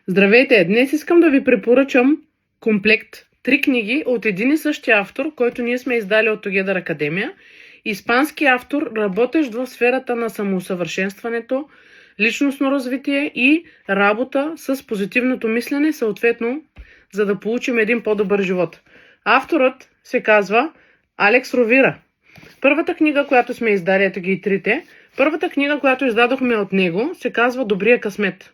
Здравейте! Днес искам да ви препоръчам комплект 3 книги от един и същия автор, който ние сме издали от Together Академия. Испански автор, работещ в сферата на самоусъвършенстването, личностно развитие и работа с позитивното мислене, съответно, за да получим един по-добър живот. Авторът се казва Алекс Ровира. Първата книга, която сме издали, ето ги и трите, първата книга, която издадохме от него, се казва Добрия късмет.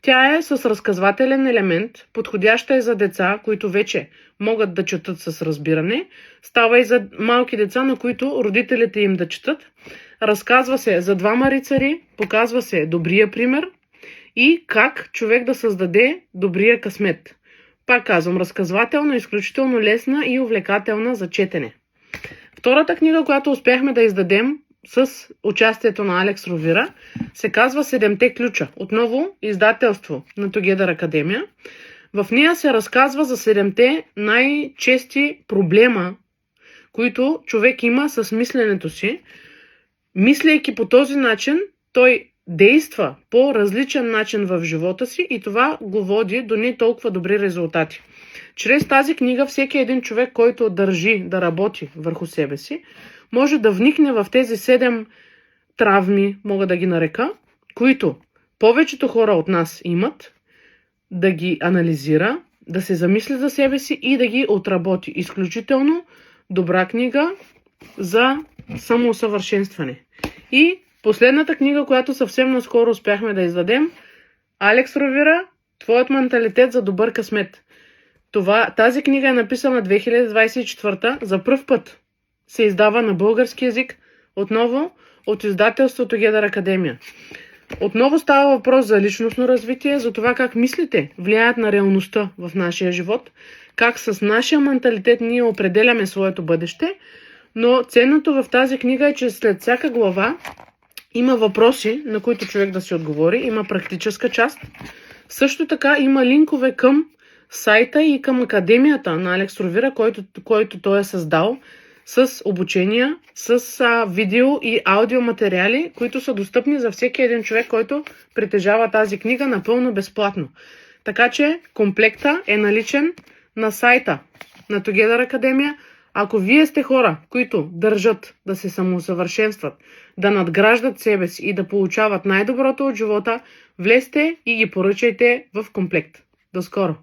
Тя е с разказвателен елемент, подходяща е за деца, които вече могат да четат с разбиране. Става и за малки деца, на които родителите им да четат. Разказва се за двама рицари, показва се добрия пример и как човек да създаде добрия късмет. Пак казвам, разказвателно, изключително лесна и увлекателна за четене. Втората книга, която успяхме да издадем с участието на Алекс Ровира, се казва Седемте ключа. Отново издателство на Together Академия. В нея се разказва за 7-те най-чести проблема, които човек има с мисленето си. Мислейки по този начин, той действа по различен начин в живота си и това го води до не толкова добри резултати. Чрез тази книга всеки един човек, който държи да работи върху себе си, може да вникне в тези 7 травми, мога да ги нарека, които повечето хора от нас имат, да ги анализира, да се замисли за себе си и да ги отработи. Изключително добра книга за самоусъвършенстване. И последната книга, която съвсем наскоро успяхме да издадем, Алекс Ровира, Твоят менталитет за добър късмет. Тази книга е написана 2024, за пръв път се издава на български език, отново от издателство Together Академия. Отново става въпрос за личностно развитие, за това как мислите влияят на реалността в нашия живот, как с нашия менталитет ние определяме своето бъдеще, но ценното в тази книга е, че след всяка глава има въпроси, на които човек да си отговори, има практическа част. Също така има линкове към сайта и към академията на Алекс Ровира, който той е създал, с обучения, с видео и аудиоматериали, които са достъпни за всеки един човек, който притежава тази книга напълно безплатно. Така че комплекта е наличен на сайта на Together Академия. Ако вие сте хора, които държат да се самоусъвършенстват, да надграждат себе си и да получават най-доброто от живота, влезте и ги поръчайте в комплект. До скоро!